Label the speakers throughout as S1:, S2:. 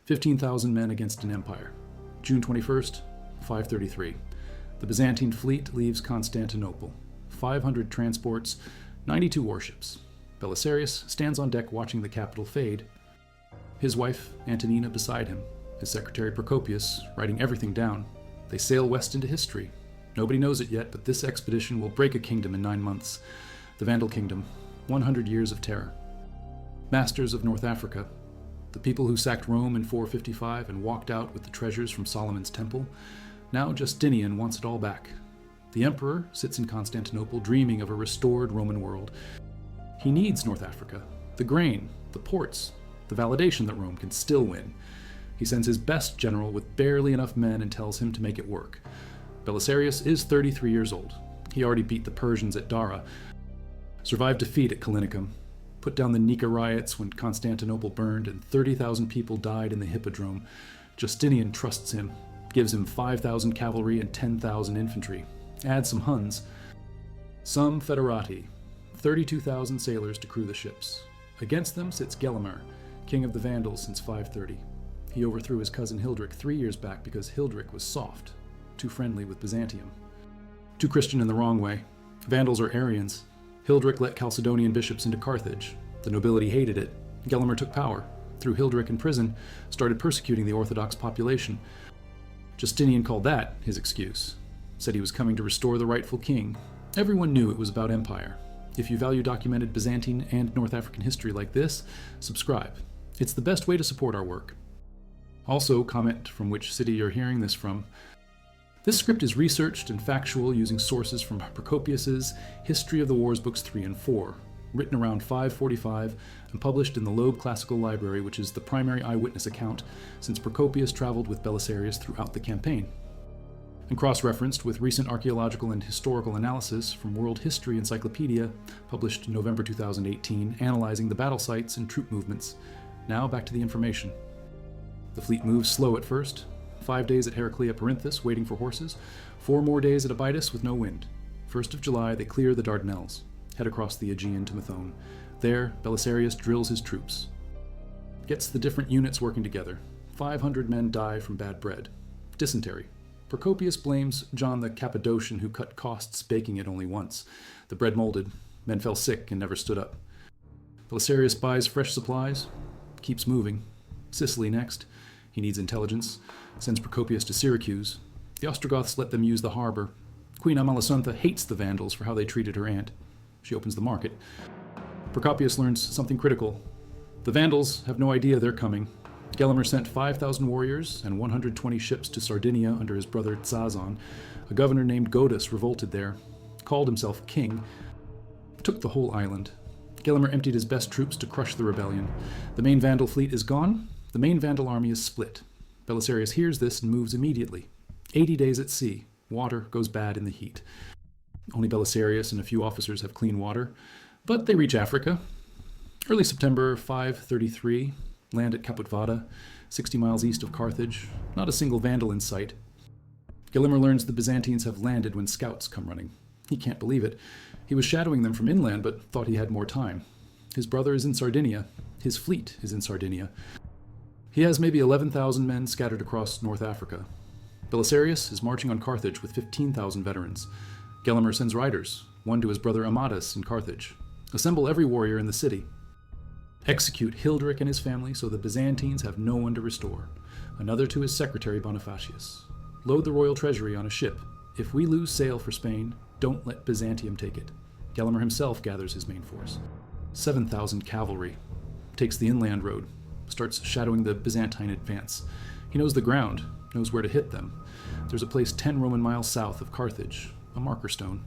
S1: 15,000 men against an empire. June 21st, 533. The Byzantine fleet leaves Constantinople. 500 transports, 92 warships. Belisarius stands on deck watching the capital fade. His wife, Antonina, beside him. His secretary, Procopius, writing everything down. They sail west into history. Nobody knows it yet, but this expedition will break a kingdom in 9 months. The Vandal Kingdom. 100 years of terror. Masters of North Africa. The people who sacked Rome in 455 and walked out with the treasures from Solomon's temple. Now Justinian wants it all back. The emperor sits in Constantinople dreaming of a restored Roman world. He needs North Africa. The grain, the ports, the validation that Rome can still win. He sends his best general with barely enough men and tells him to make it work. Belisarius is 33 years old. He already beat the Persians at Dara, survived defeat at Callinicum, put down the Nika riots when Constantinople burned and 30,000 people died in the Hippodrome. Justinian trusts him, gives him 5,000 cavalry and 10,000 infantry. Add some Huns. Some Federati, 32,000 sailors to crew the ships. Against them sits Gelimer, king of the Vandals since 530. He overthrew his cousin Hildrick 3 years back because Hildrick was soft, too friendly with Byzantium. Too Christian in the wrong way. Vandals are Arians. Hildrick let Chalcedonian bishops into Carthage. The nobility hated it. Gelimer took power, threw Hildrick in prison, started persecuting the Orthodox population. Justinian called that his excuse. Said he was coming to restore the rightful king. Everyone knew it was about empire. If you value documented Byzantine and North African history like this, subscribe. It's the best way to support our work. Also, comment from which city you're hearing this from. This script is researched and factual using sources from Procopius's History of the Wars Books 3 and 4, written around 545 and published in the Loeb Classical Library, which is the primary eyewitness account since Procopius traveled with Belisarius throughout the campaign, and cross-referenced with recent archaeological and historical analysis from World History Encyclopedia, published in November 2018, analyzing the battle sites and troop movements. Now back to the information. The fleet moves slow at first. 5 days at Heraclea Perinthus, waiting for horses. 4 more days at Abydos with no wind. 1st of July, they clear the Dardanelles, head across the Aegean to Methone. There, Belisarius drills his troops. Gets the different units working together. 500 men die from bad bread. Dysentery. Procopius blames John the Cappadocian, who cut costs baking it only once. The bread molded. Men fell sick and never stood up. Belisarius buys fresh supplies. Keeps moving. Sicily next. He needs intelligence. Sends Procopius to Syracuse. The Ostrogoths let them use the harbor. Queen Amalasuntha hates the Vandals for how they treated her aunt. She opens the market. Procopius learns something critical. The Vandals have no idea they're coming. Gelimer sent 5,000 warriors and 120 ships to Sardinia under his brother Tsazon. A governor named Godus revolted there, called himself king, took the whole island. Gelimer emptied his best troops to crush the rebellion. The main Vandal fleet is gone. The main Vandal army is split. Belisarius hears this and moves immediately. 80 days at sea. Water goes bad in the heat. Only Belisarius and a few officers have clean water, but they reach Africa. Early September 533, land at Caput Vada, 60 miles east of Carthage. Not a single Vandal in sight. Gelimer learns the Byzantines have landed when scouts come running. He can't believe it. He was shadowing them from inland, but thought he had more time. His brother is in Sardinia. His fleet is in Sardinia. He has maybe 11,000 men scattered across North Africa. Belisarius is marching on Carthage with 15,000 veterans. Gelimer sends riders, one to his brother Ammatas in Carthage. Assemble every warrior in the city. Execute Hildrick and his family so the Byzantines have no one to restore. Another to his secretary Bonifacius. Load the royal treasury on a ship. If we lose sail for Spain, don't let Byzantium take it. Gelimer himself gathers his main force. 7,000 cavalry. Takes the inland road. Starts shadowing the Byzantine advance. He knows the ground, knows where to hit them. There's a place 10 Roman miles south of Carthage, a marker stone.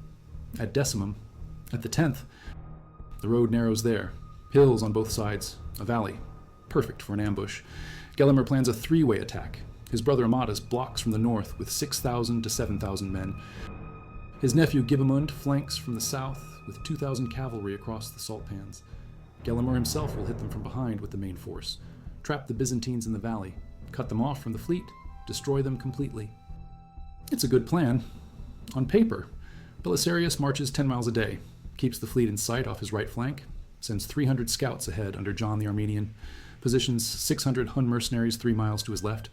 S1: Ad Decimum. At the 10th, the road narrows there. Hills on both sides, a valley. Perfect for an ambush. Gelimer plans a 3-way attack. His brother Ammatas blocks from the north with 6,000 to 7,000 men. His nephew Gibamund flanks from the south with 2,000 cavalry across the salt pans. Gelimer himself will hit them from behind with the main force, trap the Byzantines in the valley, cut them off from the fleet, destroy them completely. It's a good plan. On paper, Belisarius marches 10 miles a day, keeps the fleet in sight off his right flank, sends 300 scouts ahead under John the Armenian, positions 600 Hun mercenaries 3 miles to his left,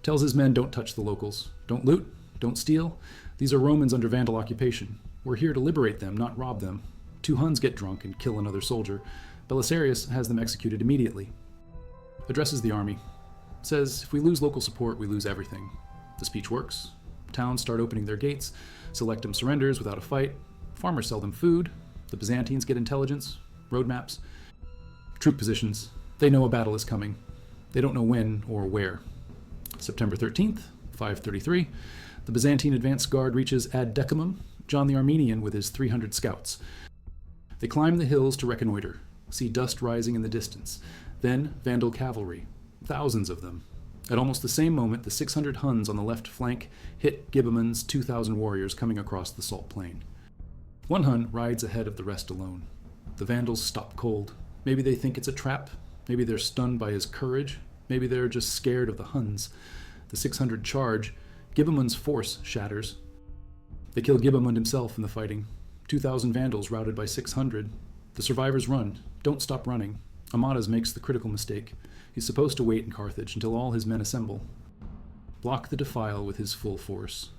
S1: tells his men don't touch the locals, don't loot, don't steal. These are Romans under Vandal occupation. We're here to liberate them, not rob them. 2 Huns get drunk and kill another soldier. Belisarius has them executed immediately. Addresses the army. Says, if we lose local support, we lose everything. The speech works. Towns start opening their gates. Selectum surrenders without a fight. Farmers sell them food. The Byzantines get intelligence, road maps, troop positions. They know a battle is coming. They don't know when or where. September 13th, 533, the Byzantine advance guard reaches Ad Decimum, John the Armenian with his 300 scouts. They climb the hills to reconnoiter, see dust rising in the distance. Then Vandal cavalry, thousands of them. At almost the same moment, the 600 Huns on the left flank hit Gibemon's 2,000 warriors coming across the salt plain. 1 Hun rides ahead of the rest alone. The Vandals stop cold. Maybe they think it's a trap. Maybe they're stunned by his courage. Maybe they're just scared of the Huns. The 600 charge. Gibemon's force shatters. They kill Gibemund himself in the fighting. 2,000 Vandals routed by 600. The survivors run. Don't stop running. Ammatas makes the critical mistake. He's supposed to wait in Carthage until all his men assemble. Block the defile with his full force.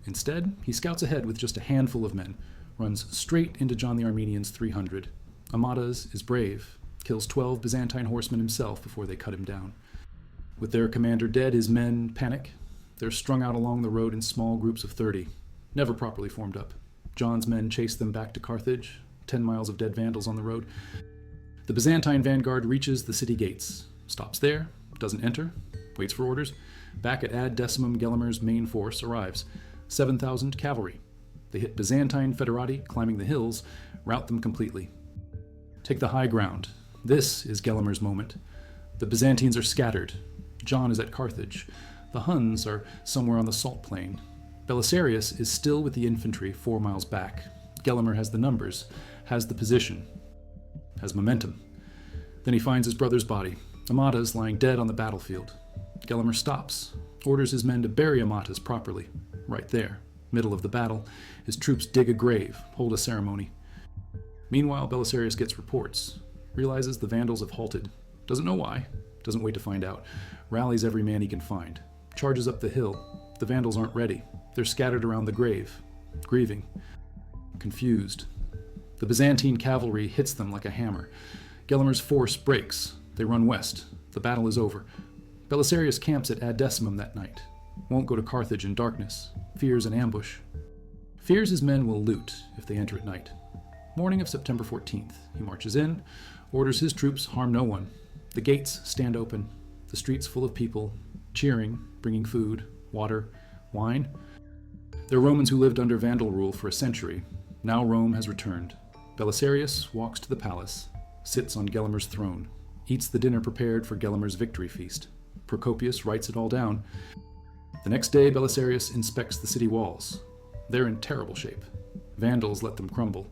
S1: Instead, he scouts ahead with just a handful of men, runs straight into John the Armenian's 300. Ammatas is brave, kills 12 Byzantine horsemen himself before they cut him down. With their commander dead, his men panic. They're strung out along the road in small groups of 30, never properly formed up. John's men chase them back to Carthage, 10 miles of dead Vandals on the road. The Byzantine vanguard reaches the city gates, stops there, doesn't enter, waits for orders. Back at Ad Decimum, Gelimer's main force arrives, 7,000 cavalry. They hit Byzantine federati climbing the hills, rout them completely. Take the high ground. This is Gelimer's moment. The Byzantines are scattered. John is at Carthage. The Huns are somewhere on the salt plain. Belisarius is still with the infantry 4 miles back. Gelimer has the numbers, has the position, has momentum. Then he finds his brother's body. Ammatas lying dead on the battlefield. Gelimer stops, orders his men to bury Ammatas properly. Right there, middle of the battle, his troops dig a grave, hold a ceremony. Meanwhile, Belisarius gets reports, realizes the Vandals have halted, doesn't know why, doesn't wait to find out, rallies every man he can find, charges up the hill. The Vandals aren't ready. They're scattered around the grave, grieving, confused. The Byzantine cavalry hits them like a hammer. Gelimer's force breaks. They run west. The battle is over. Belisarius camps at Ad Decimum that night. Won't go to Carthage in darkness. Fears an ambush. Fears his men will loot if they enter at night. Morning of September 14th, he marches in, orders his troops harm no one. The gates stand open. The streets full of people, cheering, bringing food, water, wine. They're Romans who lived under Vandal rule for a century. Now Rome has returned. Belisarius walks to the palace, sits on Gelimer's throne, eats the dinner prepared for Gelimer's victory feast. Procopius writes it all down. The next day, Belisarius inspects the city walls. They're in terrible shape. Vandals let them crumble.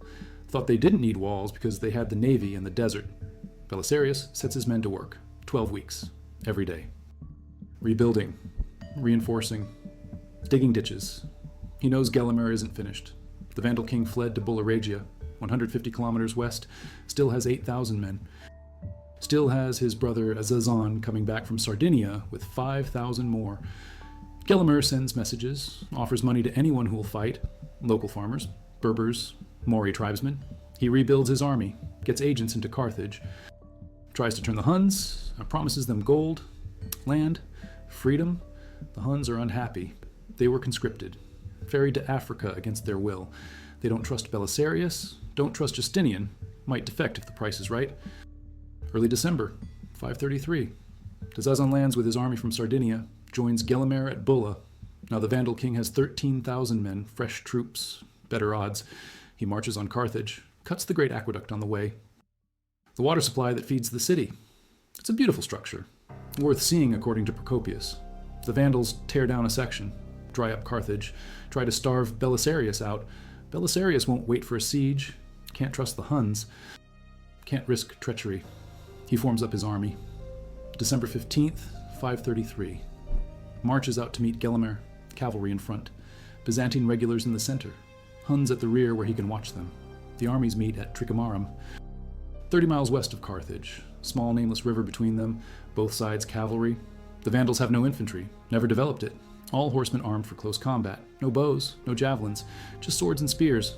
S1: Thought they didn't need walls because they had the navy and the desert. Belisarius sets his men to work, 12 weeks, every day. Rebuilding, reinforcing, digging ditches. He knows Gelimer isn't finished. The Vandal king fled to Bularagia, 150 kilometers west, still has 8,000 men. Still has his brother Azazon coming back from Sardinia with 5,000 more. Gelimer sends messages, offers money to anyone who will fight, local farmers, Berbers, Mori tribesmen. He rebuilds his army, gets agents into Carthage, tries to turn the Huns, promises them gold, land, freedom. The Huns are unhappy. They were conscripted, ferried to Africa against their will. They don't trust Belisarius, don't trust Justinian, might defect if the price is right. Early December, 533. Azazon lands with his army from Sardinia, joins Gelimer at Bulla. Now the Vandal king has 13,000 men, fresh troops, better odds. He marches on Carthage, cuts the great aqueduct on the way. The water supply that feeds the city. It's a beautiful structure, worth seeing according to Procopius. The Vandals tear down a section, dry up Carthage, try to starve Belisarius out. Belisarius won't wait for a siege, can't trust the Huns, can't risk treachery. He forms up his army. December 15th, 533. Marches out to meet Gelimer, cavalry in front, Byzantine regulars in the center, Huns at the rear where he can watch them. The armies meet at Tricomarum, 30 miles west of Carthage, small nameless river between them, both sides cavalry. The Vandals have no infantry, never developed it. All horsemen armed for close combat. No bows, no javelins, just swords and spears.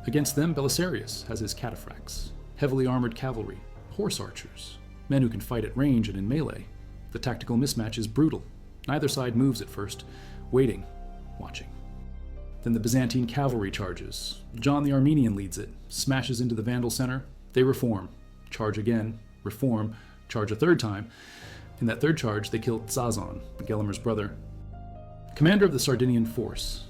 S1: Against them, Belisarius has his cataphracts, heavily armored cavalry, horse archers, men who can fight at range and in melee. The tactical mismatch is brutal. Neither side moves at first, waiting, watching. Then the Byzantine cavalry charges. John the Armenian leads it, smashes into the Vandal center. They reform, charge again, reform, charge a third time. In that third charge, they kill Zazon, Gelimer's brother. Commander of the Sardinian force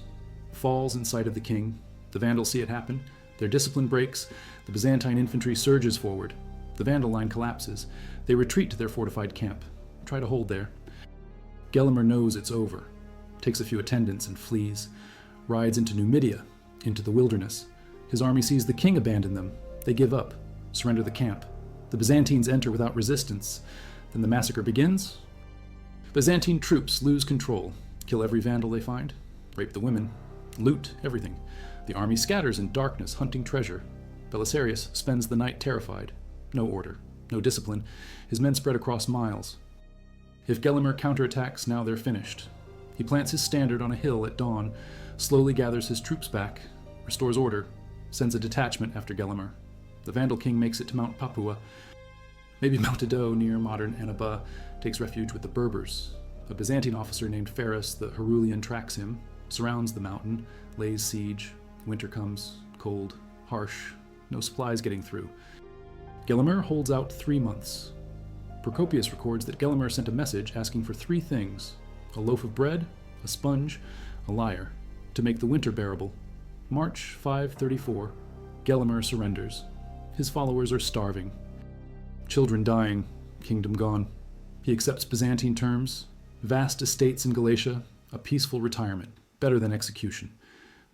S1: falls in sight of the king. The Vandals see it happen. Their discipline breaks. The Byzantine infantry surges forward. The Vandal line collapses. They retreat to their fortified camp. Try to hold there. Gelimer knows it's over. Takes a few attendants and flees. Rides into Numidia, into the wilderness. His army sees the king abandon them. They give up, surrender the camp. The Byzantines enter without resistance. Then the massacre begins. Byzantine troops lose control. Kill every Vandal they find, rape the women, loot everything. The army scatters in darkness, hunting treasure. Belisarius spends the night terrified. No order, no discipline. His men spread across miles. If Gelimer counterattacks, now they're finished. He plants his standard on a hill at dawn, slowly gathers his troops back, restores order, sends a detachment after Gelimer. The Vandal king makes it to Mount Papua. Maybe Mount Edo near modern Annaba, takes refuge with the Berbers. A Byzantine officer named Ferus the Herulian tracks him, surrounds the mountain, lays siege. Winter comes, cold, harsh, no supplies getting through. Gelimer holds out 3 months. Procopius records that Gelimer sent a message asking for 3 things: a loaf of bread, a sponge, a lyre, to make the winter bearable. March 534, Gelimer surrenders. His followers are starving. Children dying, kingdom gone. He accepts Byzantine terms, vast estates in Galatia, a peaceful retirement, better than execution.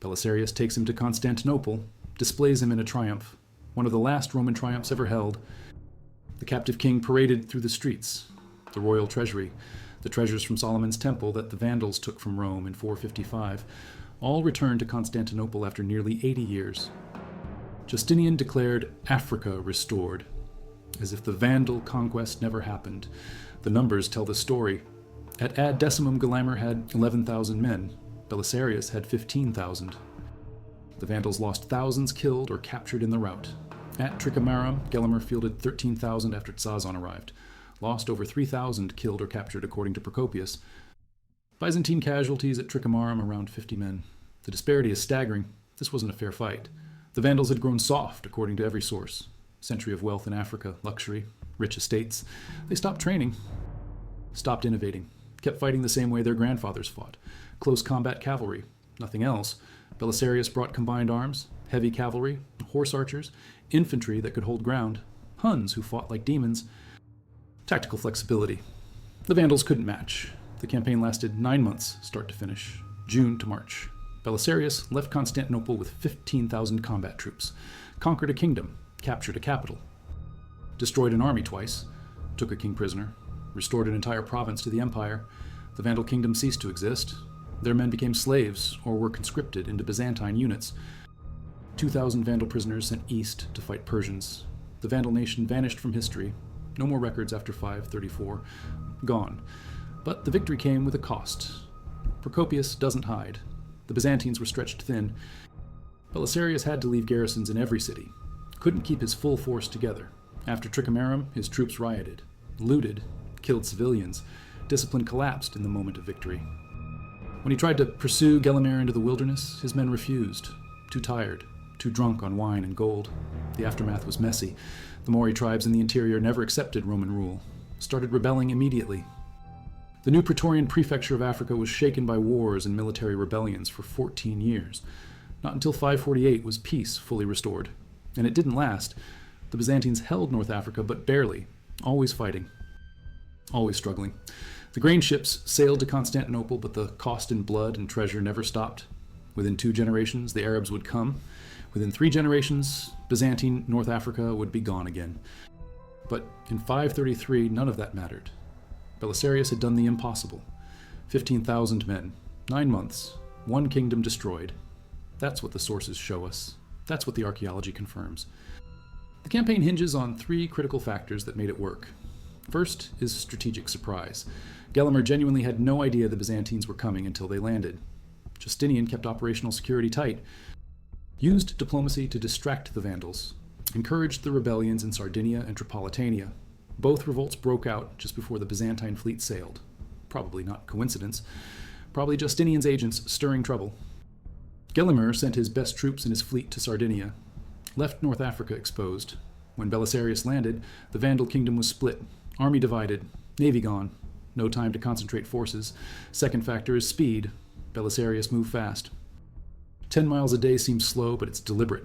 S1: Belisarius takes him to Constantinople, displays him in a triumph, one of the last Roman triumphs ever held. The captive king paraded through the streets, the royal treasury, the treasures from Solomon's temple that the Vandals took from Rome in 455, all returned to Constantinople after nearly 80 years. Justinian declared Africa restored, as if the Vandal conquest never happened. The numbers tell the story. At Ad Decimum, Gelimer had 11,000 men. Belisarius had 15,000. The Vandals lost thousands killed or captured in the rout. At Tricamarum, Gelimer fielded 13,000 after Zazon arrived. Lost over 3,000 killed or captured, according to Procopius. Byzantine casualties at Tricamarum around 50 men. The disparity is staggering. This wasn't a fair fight. The Vandals had grown soft, according to every source. Century of wealth in Africa, luxury, rich estates. They stopped training, stopped innovating, kept fighting the same way their grandfathers fought. Close combat cavalry, nothing else. Belisarius brought combined arms, heavy cavalry, horse archers, infantry that could hold ground, Huns who fought like demons. Tactical flexibility. The Vandals couldn't match. The campaign lasted 9 months, start to finish, June to March. Belisarius left Constantinople with 15,000 combat troops, conquered a kingdom, captured a capital, destroyed an army twice, took a king prisoner, restored an entire province to the empire. The Vandal Kingdom ceased to exist. Their men became slaves or were conscripted into Byzantine units. 2,000 Vandal prisoners sent east to fight Persians. The Vandal nation vanished from history. No more records after 534. Gone. But the victory came with a cost. Procopius doesn't hide. The Byzantines were stretched thin. Belisarius had to leave garrisons in every city. Couldn't keep his full force together. After Tricamarum, his troops rioted, looted, killed civilians. Discipline collapsed in the moment of victory. When he tried to pursue Gelimer into the wilderness, his men refused. Too tired, too drunk on wine and gold. The aftermath was messy. The Mori tribes in the interior never accepted Roman rule, started rebelling immediately. The new Praetorian prefecture of Africa was shaken by wars and military rebellions for 14 years. Not until 548 was peace fully restored. And it didn't last. The Byzantines held North Africa, but barely, always fighting, always struggling. The grain ships sailed to Constantinople, but the cost in blood and treasure never stopped. Within 2 generations, the Arabs would come. Within 3 generations, Byzantine North Africa would be gone again. But in 533, none of that mattered. Belisarius had done the impossible. 15,000 men, 9 months, 1 kingdom destroyed. That's what the sources show us. That's what the archaeology confirms. The campaign hinges on three critical factors that made it work. First is strategic surprise. Gelimer genuinely had no idea the Byzantines were coming until they landed. Justinian kept operational security tight, used diplomacy to distract the Vandals, encouraged the rebellions in Sardinia and Tripolitania. Both revolts broke out just before the Byzantine fleet sailed. Probably not coincidence. Probably Justinian's agents stirring trouble. Gelimer sent his best troops and his fleet to Sardinia, left North Africa exposed. When Belisarius landed, the Vandal Kingdom was split, army divided, navy gone, no time to concentrate forces. Second factor is speed. Belisarius moved fast. 10 miles a day seems slow, but it's deliberate.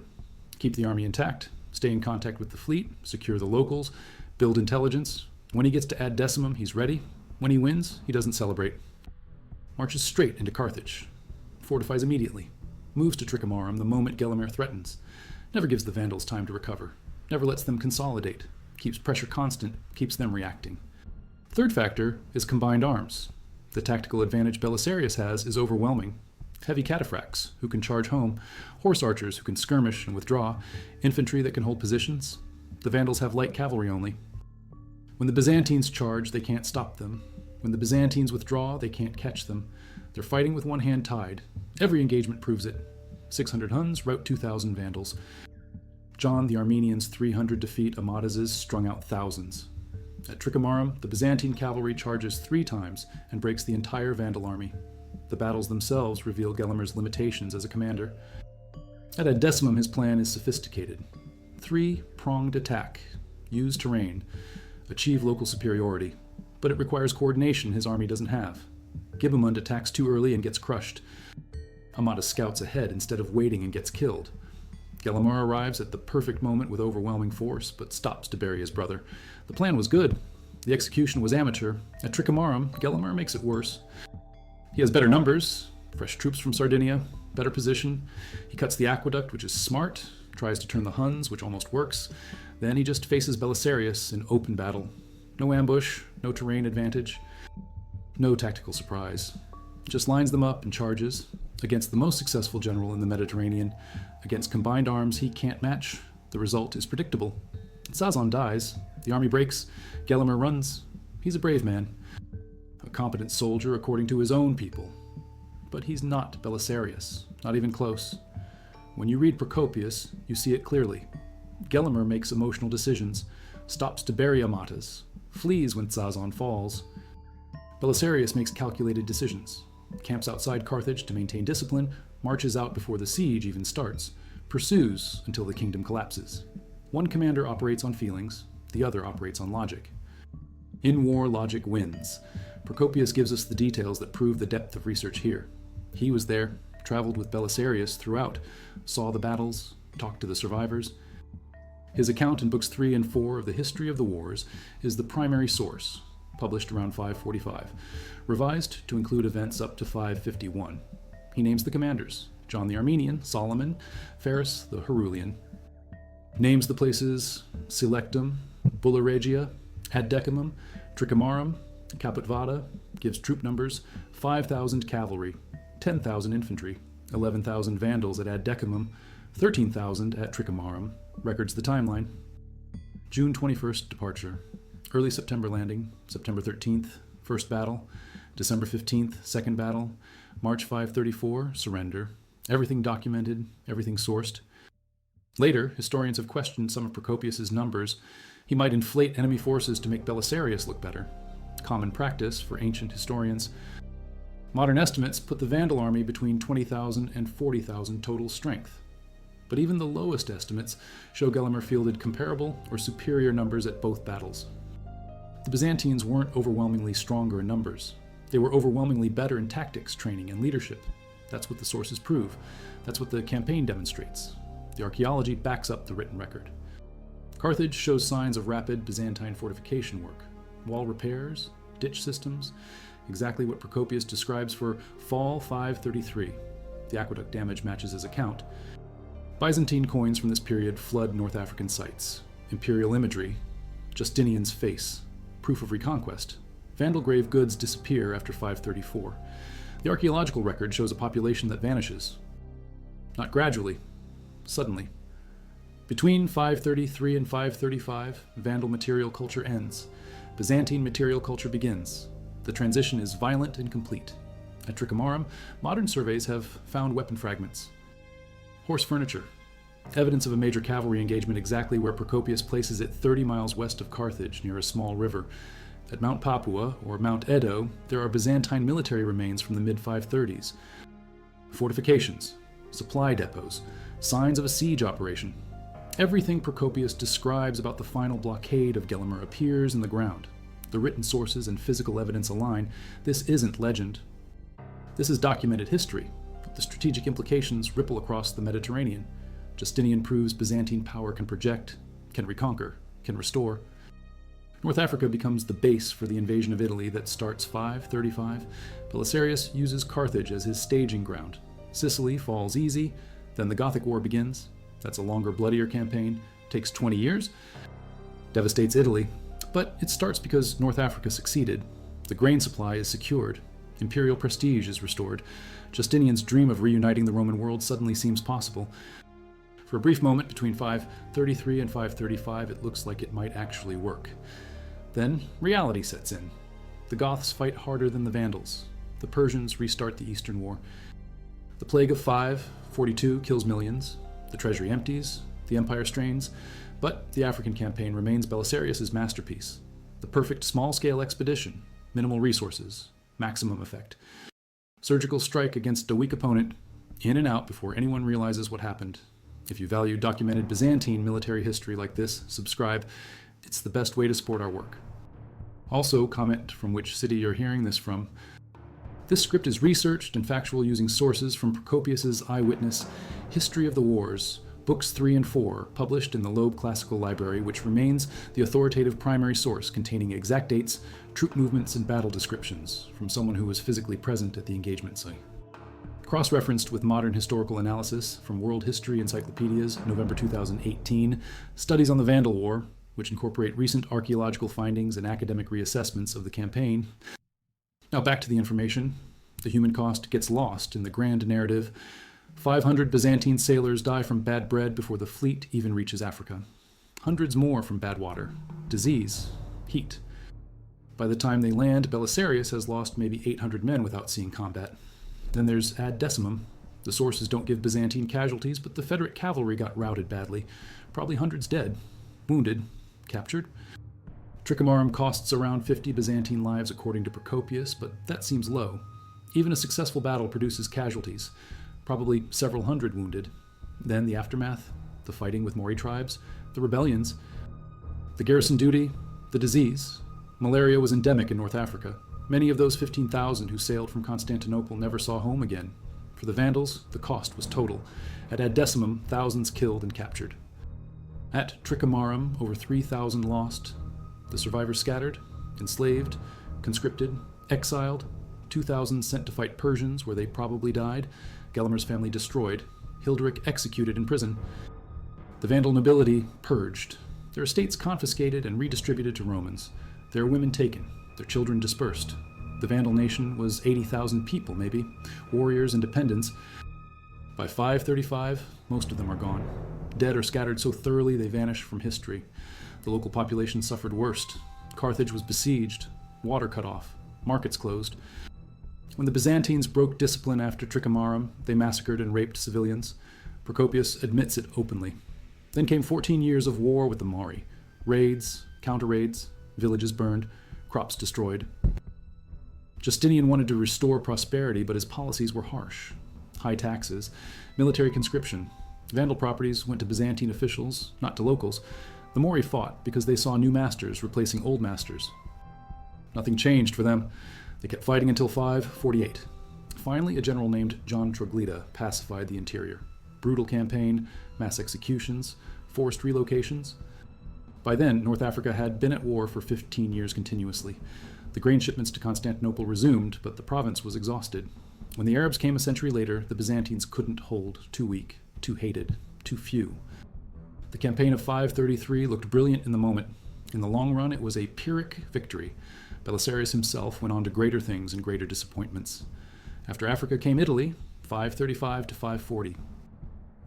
S1: Keep the army intact, stay in contact with the fleet, secure the locals, build intelligence. When he gets to Ad Decimum, he's ready. When he wins, he doesn't celebrate. Marches straight into Carthage. Fortifies immediately. Moves to Tricomarum the moment Gelimer threatens. Never gives the Vandals time to recover. Never lets them consolidate. Keeps pressure constant, keeps them reacting. Third factor is combined arms. The tactical advantage Belisarius has is overwhelming. Heavy cataphracts, who can charge home, horse archers who can skirmish and withdraw, infantry that can hold positions. The Vandals have light cavalry only. When the Byzantines charge, they can't stop them. When the Byzantines withdraw, they can't catch them. They're fighting with one hand tied. Every engagement proves it. 600 Huns rout 2,000 Vandals. John the Armenian's 300 defeat Ammatases strung out thousands. At Tricomarum, the Byzantine cavalry charges 3 times and breaks the entire Vandal army. The battles themselves reveal Gelimer's limitations as a commander. At Ad Decimum, his plan is sophisticated. 3-pronged attack. Use terrain. Achieve local superiority. But it requires coordination his army doesn't have. Gibamund attacks too early and gets crushed. Ammatas scouts ahead instead of waiting and gets killed. Gelimer arrives at the perfect moment with overwhelming force, but stops to bury his brother. The plan was good. The execution was amateur. At Tricomarum, Gelimer makes it worse. He has better numbers, fresh troops from Sardinia, better position. He cuts the aqueduct, which is smart, tries to turn the Huns, which almost works. Then he just faces Belisarius in open battle. No ambush, no terrain advantage, no tactical surprise. Just lines them up and charges. Against the most successful general in the Mediterranean, against combined arms he can't match, the result is predictable. Sazon dies, the army breaks, Gelimer runs. He's a brave man. A competent soldier according to his own people. But he's not Belisarius, not even close. When you read Procopius, you see it clearly. Gelimer makes emotional decisions, stops to bury Ammatas, flees when Sazon falls. Belisarius makes calculated decisions, camps outside Carthage to maintain discipline, marches out before the siege even starts, pursues until the kingdom collapses. One commander operates on feelings, the other operates on logic. In war, logic wins. Procopius gives us the details that prove the depth of research here. He was there, traveled with Belisarius throughout, saw the battles, talked to the survivors. His account in books 3 and 4 of the History of the Wars is the primary source, published around 545, revised to include events up to 551. He names the commanders: John the Armenian, Solomon, Ferus the Herulian. Names the places: Selectum, Bulla Regia, Ad Decimum, Tricomarum, Caput Vada, gives troop numbers: 5,000 cavalry, 10,000 infantry, 11,000 Vandals at Ad Decimum, 13,000 at Tricomarum, records the timeline. June 21st departure, early September landing, September 13th, first battle, December 15th, second battle, March 534, surrender. Everything documented, everything sourced. Later, historians have questioned some of Procopius's numbers. He might inflate enemy forces to make Belisarius look better. Common practice for ancient historians. Modern estimates put the Vandal army between 20,000 and 40,000 total strength. But even the lowest estimates show Gelimer fielded comparable or superior numbers at both battles. The Byzantines weren't overwhelmingly stronger in numbers. They were overwhelmingly better in tactics, training, and leadership. That's what the sources prove. That's what the campaign demonstrates. The archaeology backs up the written record. Carthage shows signs of rapid Byzantine fortification work. Wall repairs, ditch systems, exactly what Procopius describes for Fall 533. The aqueduct damage matches his account. Byzantine coins from this period flood North African sites. Imperial imagery, Justinian's face, proof of reconquest. Vandal grave goods disappear after 534. The archaeological record shows a population that vanishes. Not gradually, suddenly. Between 533 and 535, Vandal material culture ends. Byzantine material culture begins. The transition is violent and complete. At Tricomarum, modern surveys have found weapon fragments. Horse furniture. Evidence of a major cavalry engagement exactly where Procopius places it 30 miles west of Carthage, near a small river. At Mount Papua, or Mount Edo, there are Byzantine military remains from the mid-530s. Fortifications, supply depots, signs of a siege operation. Everything Procopius describes about the final blockade of Gelimer appears in the ground. The written sources and physical evidence align. This isn't legend. This is documented history, but the strategic implications ripple across the Mediterranean. Justinian proves Byzantine power can project, can reconquer, can restore. North Africa becomes the base for the invasion of Italy that starts 535. Belisarius uses Carthage as his staging ground. Sicily falls easy, then the Gothic War begins. That's a longer, bloodier campaign, takes 20 years, devastates Italy, but it starts because North Africa succeeded. The grain supply is secured. Imperial prestige is restored. Justinian's dream of reuniting the Roman world suddenly seems possible. For a brief moment between 533 and 535, it looks like it might actually work. Then reality sets in. The Goths fight harder than the Vandals. The Persians restart the Eastern War. The Plague of 542 kills millions. The treasury empties. The empire strains. But the African campaign remains Belisarius' masterpiece. The perfect small-scale expedition. Minimal resources. Maximum effect. Surgical strike against a weak opponent. In and out before anyone realizes what happened. If you value documented Byzantine military history like this, subscribe. It's the best way to support our work. Also, comment from which city you're hearing this from. This script is researched and factual using sources from Procopius' eyewitness History of the Wars, Books 3 and 4, published in the Loeb Classical Library, which remains the authoritative primary source containing exact dates, troop movements, and battle descriptions from someone who was physically present at the engagement site. Cross-referenced with modern historical analysis from World History Encyclopedia's November 2018, Studies on the Vandal War, which incorporate recent archaeological findings and academic reassessments of the campaign. Now back to the information. The human cost gets lost in the grand narrative. 500 Byzantine sailors die from bad bread before the fleet even reaches Africa. Hundreds more from bad water, disease, heat. By the time they land, Belisarius has lost maybe 800 men without seeing combat. Then there's Ad Decimum. The sources don't give Byzantine casualties, but the Federate cavalry got routed badly. Probably hundreds dead, wounded, captured. Tricomarum costs around 50 Byzantine lives according to Procopius, but that seems low. Even a successful battle produces casualties, probably several hundred wounded. Then the aftermath, the fighting with Mori tribes, the rebellions, the garrison duty, the disease. Malaria was endemic in North Africa. Many of those 15,000 who sailed from Constantinople never saw home again. For the Vandals, the cost was total. At Ad Decimum, thousands killed and captured. At Tricomarum, over 3,000 lost. The survivors scattered, enslaved, conscripted, exiled, 2,000 sent to fight Persians where they probably died, Gelimer's family destroyed, Hilderic executed in prison. The Vandal nobility purged, their estates confiscated and redistributed to Romans, their women taken, their children dispersed. The Vandal nation was 80,000 people, maybe, warriors and dependents. By 535, most of them are gone, dead or scattered so thoroughly they vanish from history. The local population suffered worst. Carthage was besieged, water cut off, markets closed. When the Byzantines broke discipline after Tricomarum, they massacred and raped civilians. Procopius admits it openly. Then came 14 years of war with the Mori. Raids, counter-raids, villages burned, crops destroyed. Justinian wanted to restore prosperity, but his policies were harsh. High taxes, military conscription. Vandal properties went to Byzantine officials, not to locals. The Mori fought because they saw new masters replacing old masters. Nothing changed for them. They kept fighting until 548. Finally, a general named John Troglita pacified the interior. Brutal campaign, mass executions, forced relocations. By then, North Africa had been at war for 15 years continuously. The grain shipments to Constantinople resumed, but the province was exhausted. When the Arabs came a century later, the Byzantines couldn't hold, too weak, too hated, too few. The campaign of 533 looked brilliant in the moment. In the long run, it was a Pyrrhic victory. Belisarius himself went on to greater things and greater disappointments. After Africa came Italy, 535 to 540.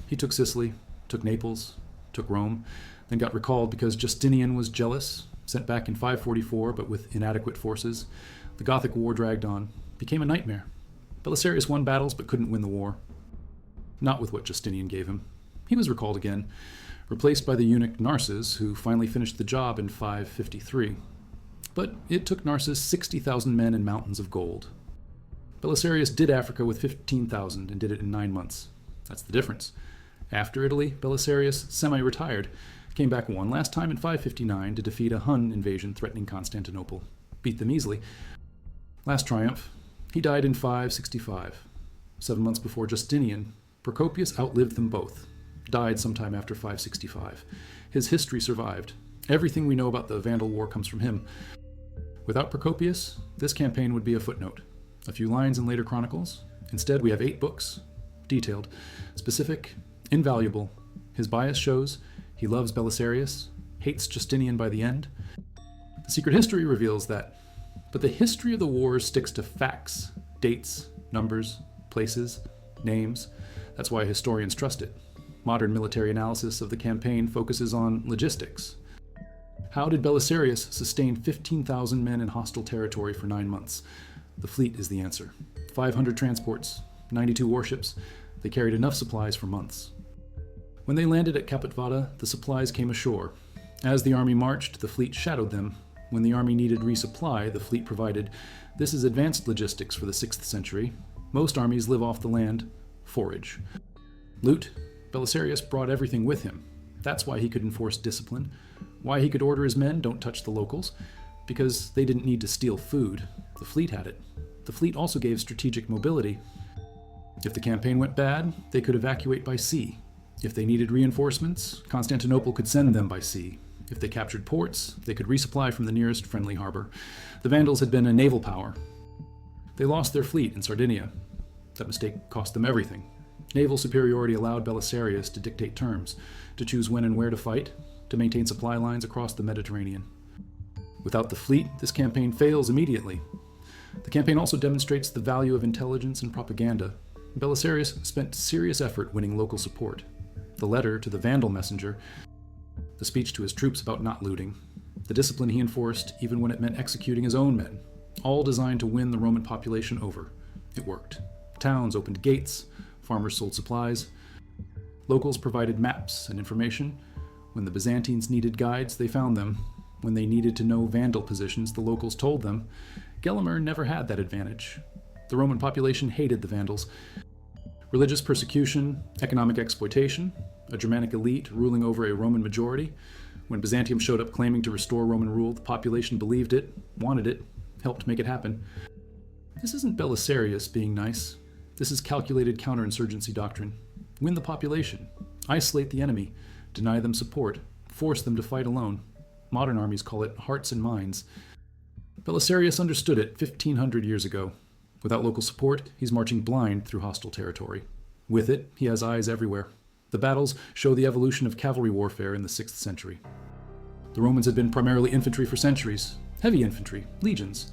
S1: He took Sicily, took Naples, took Rome, then got recalled because Justinian was jealous, sent back in 544 but with inadequate forces. The Gothic War dragged on, became a nightmare. Belisarius won battles but couldn't win the war. Not with what Justinian gave him. He was recalled again, replaced by the eunuch Narses, who finally finished the job in 553. But it took Narses 60,000 men and mountains of gold. Belisarius did Africa with 15,000 and did it in 9 months. That's the difference. After Italy, Belisarius semi-retired, came back one last time in 559 to defeat a Hun invasion threatening Constantinople. Beat them easily. Last triumph, he died in 565. 7 months before Justinian, Procopius outlived them both. Died sometime after 565. His history survived. Everything we know about the Vandal War comes from him. Without Procopius, this campaign would be a footnote. A few lines in later chronicles. Instead, we have 8 books, detailed, specific, invaluable. His bias shows he loves Belisarius, hates Justinian by the end. The secret history reveals that. But the history of the wars sticks to facts, dates, numbers, places, names. That's why historians trust it. Modern military analysis of the campaign focuses on logistics. How did Belisarius sustain 15,000 men in hostile territory for 9 months? The fleet is the answer. 500 transports, 92 warships. They carried enough supplies for months. When they landed at Caput the supplies came ashore. As the army marched, the fleet shadowed them. When the army needed resupply, the fleet provided. This is advanced logistics for the 6th century. Most armies live off the land. Forage. Loot. Belisarius brought everything with him. That's why he could enforce discipline. Why he could order his men, don't touch the locals. Because they didn't need to steal food. The fleet had it. The fleet also gave strategic mobility. If the campaign went bad, they could evacuate by sea. If they needed reinforcements, Constantinople could send them by sea. If they captured ports, they could resupply from the nearest friendly harbor. The Vandals had been a naval power. They lost their fleet in Sardinia. That mistake cost them everything. Naval superiority allowed Belisarius to dictate terms, to choose when and where to fight, to maintain supply lines across the Mediterranean. Without the fleet, this campaign fails immediately. The campaign also demonstrates the value of intelligence and propaganda. Belisarius spent serious effort winning local support. The letter to the Vandal messenger, the speech to his troops about not looting, the discipline he enforced even when it meant executing his own men, all designed to win the Roman population over. It worked. Towns opened gates, farmers sold supplies, locals provided maps and information. When the Byzantines needed guides, they found them. When they needed to know Vandal positions, the locals told them. Gelimer never had that advantage. The Roman population hated the Vandals. Religious persecution, economic exploitation, a Germanic elite ruling over a Roman majority. When Byzantium showed up claiming to restore Roman rule, the population believed it, wanted it, helped make it happen. This isn't Belisarius being nice. This is calculated counterinsurgency doctrine. Win the population, isolate the enemy, deny them support, force them to fight alone. Modern armies call it hearts and minds. Belisarius understood it 1,500 years ago. Without local support, he's marching blind through hostile territory. With it, he has eyes everywhere. The battles show the evolution of cavalry warfare in the 6th century. The Romans had been primarily infantry for centuries, heavy infantry, legions.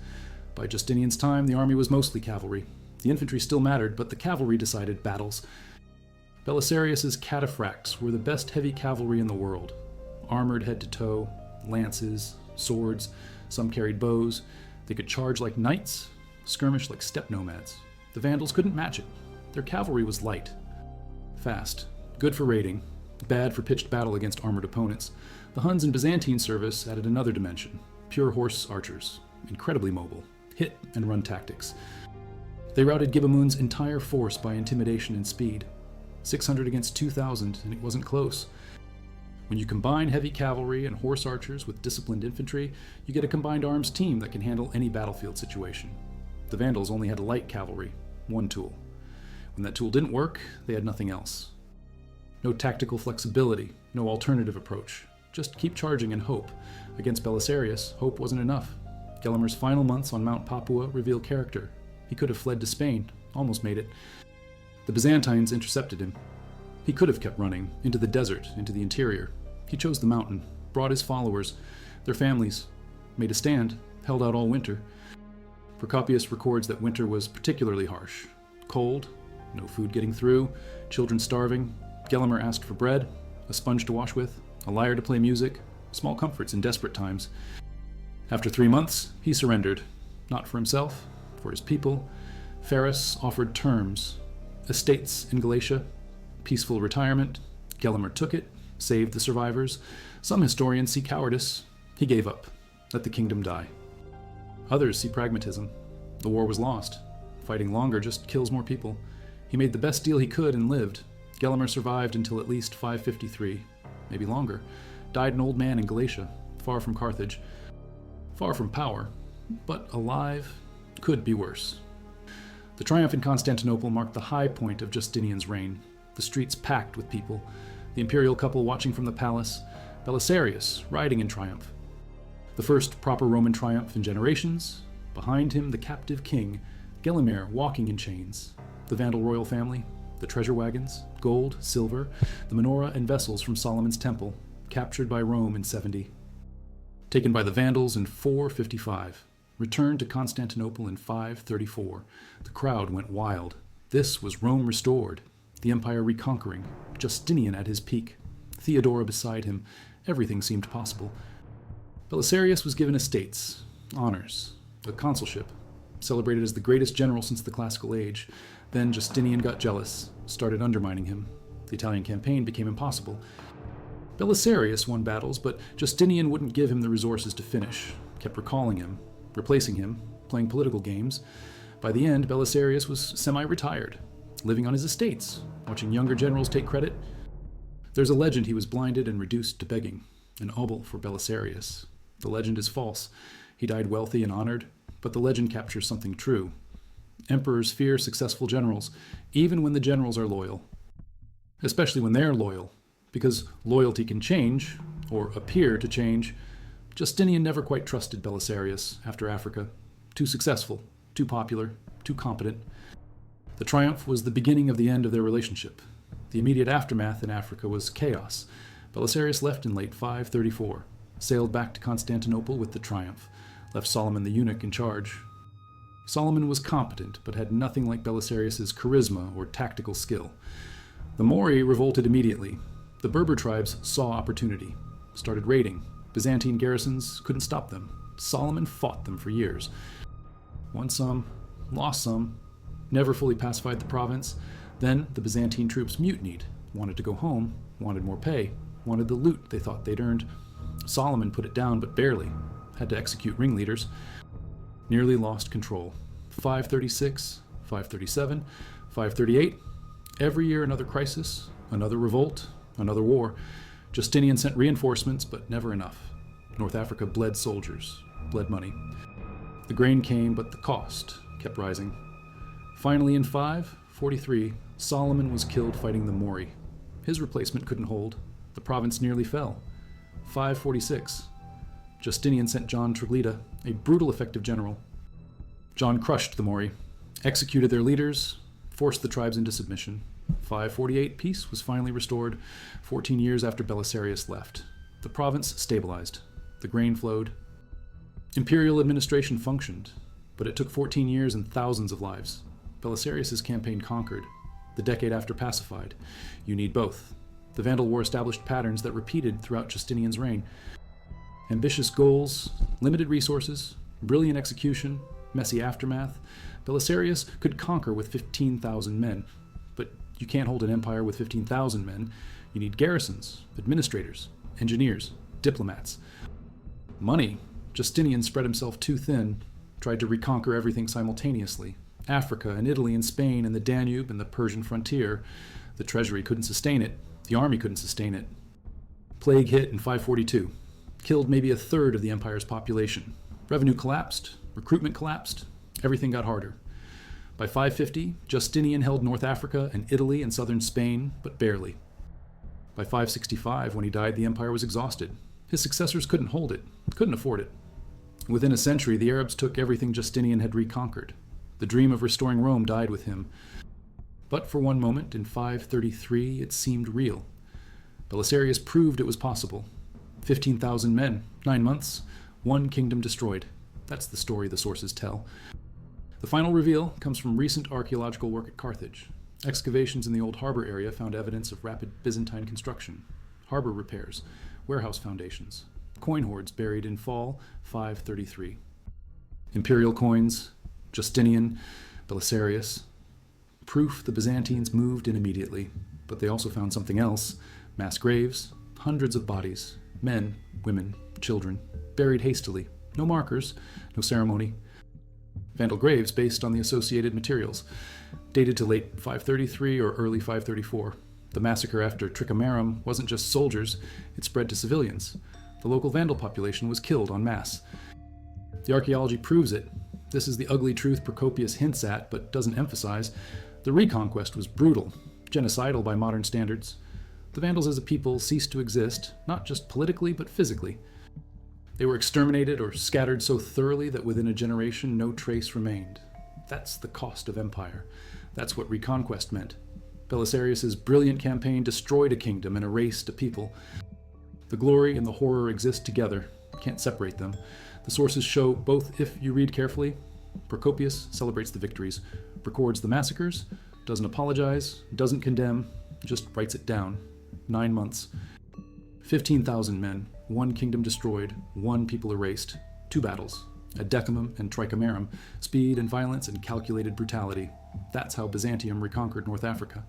S1: By Justinian's time, the army was mostly cavalry. The infantry still mattered, but the cavalry decided battles. Belisarius's cataphracts were the best heavy cavalry in the world. Armored head to toe, lances, swords, some carried bows. They could charge like knights, skirmish like steppe nomads. The Vandals couldn't match it. Their cavalry was light, fast, good for raiding, bad for pitched battle against armored opponents. The Huns in Byzantine service added another dimension, pure horse archers, incredibly mobile, hit and run tactics. They routed Gibemun's entire force by intimidation and speed. 600 against 2,000, and it wasn't close. When you combine heavy cavalry and horse archers with disciplined infantry, you get a combined arms team that can handle any battlefield situation. The Vandals only had light cavalry, one tool. When that tool didn't work, they had nothing else. No tactical flexibility, no alternative approach. Just keep charging and hope. Against Belisarius, hope wasn't enough. Gelimer's final months on Mount Papua reveal character. He could have fled to Spain, almost made it. The Byzantines intercepted him. He could have kept running, into the desert, into the interior. He chose the mountain, brought his followers, their families, made a stand, held out all winter. Procopius records that winter was particularly harsh. Cold, no food getting through, children starving. Gelimer asked for bread, a sponge to wash with, a lyre to play music, small comforts in desperate times. After 3 months, he surrendered, not for himself, for his people. Ferrus offered terms: estates in Galatia, peaceful retirement. Gelimer took it, saved the survivors. Some historians see cowardice. He gave up, let the kingdom die. Others see pragmatism. The war was lost. Fighting longer just kills more people. He made the best deal he could and lived. Gelimer survived until at least 553, maybe longer. Died an old man in Galatia, far from Carthage, far from power, but alive. Could be worse. The triumph in Constantinople marked the high point of Justinian's reign, the streets packed with people, the imperial couple watching from the palace, Belisarius riding in triumph. The first proper Roman triumph in generations. Behind him, the captive king, Gelimer walking in chains, the Vandal royal family, the treasure wagons, gold, silver, the menorah and vessels from Solomon's temple, captured by Rome in 70. Taken by the Vandals in 455. Returned to Constantinople in 534. The crowd went wild. This was Rome restored, the empire reconquering, Justinian at his peak, Theodora beside him. Everything seemed possible. Belisarius was given estates, honors, a consulship, celebrated as the greatest general since the classical age. Then Justinian got jealous, started undermining him. The Italian campaign became impossible. Belisarius won battles, but Justinian wouldn't give him the resources to finish, kept recalling him, replacing him, playing political games. By the end, Belisarius was semi-retired, living on his estates, watching younger generals take credit. There's a legend he was blinded and reduced to begging, an obol for Belisarius. The legend is false. He died wealthy and honored, but the legend captures something true. Emperors fear successful generals, even when the generals are loyal. Especially when they're loyal, because loyalty can change, or appear to change. Justinian never quite trusted Belisarius after Africa. Too successful, too popular, too competent. The triumph was the beginning of the end of their relationship. The immediate aftermath in Africa was chaos. Belisarius left in late 534, sailed back to Constantinople with the triumph, left Solomon the eunuch in charge. Solomon was competent, but had nothing like Belisarius's charisma or tactical skill. The Mori revolted immediately. The Berber tribes saw opportunity, started raiding. Byzantine garrisons couldn't stop them. Solomon fought them for years. Won some, lost some, never fully pacified the province. Then the Byzantine troops mutinied, wanted to go home, wanted more pay, wanted the loot they thought they'd earned. Solomon put it down, but barely. Had to execute ringleaders. Nearly lost control. 536, 537, 538. Every year another crisis, another revolt, another war. Justinian sent reinforcements, but never enough. North Africa bled soldiers, bled money. The grain came, but the cost kept rising. Finally, in 543, Solomon was killed fighting the Mori. His replacement couldn't hold. The province nearly fell. 546. Justinian sent John Triglita, a brutal, effective general. John crushed the Mori, executed their leaders, forced the tribes into submission. 548, peace was finally restored, 14 years after Belisarius left. The province stabilized. The grain flowed. Imperial administration functioned, but it took 14 years and thousands of lives. Belisarius's campaign conquered. The decade after pacified. You need both. The Vandal War established patterns that repeated throughout Justinian's reign. Ambitious goals, limited resources, brilliant execution, messy aftermath. Belisarius could conquer with 15,000 men, but you can't hold an empire with 15,000 men. You need garrisons, administrators, engineers, diplomats. Money. Justinian spread himself too thin, tried to reconquer everything simultaneously. Africa and Italy and Spain and the Danube and the Persian frontier. The treasury couldn't sustain it. The army couldn't sustain it. Plague hit in 542. Killed maybe a third of the empire's population. Revenue collapsed. Recruitment collapsed. Everything got harder. By 550, Justinian held North Africa and Italy and southern Spain, but barely. By 565, when he died, the empire was exhausted. His successors couldn't hold it, couldn't afford it. Within a century, the Arabs took everything Justinian had reconquered. The dream of restoring Rome died with him. But for one moment, in 533, it seemed real. Belisarius proved it was possible. 15,000 men, 9 months, one kingdom destroyed. That's the story the sources tell. The final reveal comes from recent archaeological work at Carthage. Excavations in the old harbor area found evidence of rapid Byzantine construction. harbor repairs, warehouse foundations, coin hoards buried in fall 533. Imperial coins, Justinian, Belisarius. Proof the Byzantines moved in immediately, but they also found something else: mass graves, hundreds of bodies, men, women, children, buried hastily, no markers, no ceremony. Vandal graves based on the associated materials, dated to late 533 or early 534. The massacre after Tricamarum wasn't just soldiers, it spread to civilians. The local Vandal population was killed en masse. The archaeology proves it. This is the ugly truth Procopius hints at but doesn't emphasize. The reconquest was brutal, genocidal by modern standards. The Vandals as a people ceased to exist, not just politically but physically. They were exterminated or scattered so thoroughly that within a generation no trace remained. That's the cost of empire. That's what reconquest meant. Belisarius' brilliant campaign destroyed a kingdom and erased a people. The glory and the horror exist together, can't separate them. The sources show both if you read carefully. Procopius celebrates the victories, records the massacres, doesn't apologize, doesn't condemn, just writes it down. 9 months. 15,000 men, 1 kingdom destroyed, 1 people erased, 2 battles, Ad Decimum and Tricamarum, speed and violence and calculated brutality. That's how Byzantium reconquered North Africa.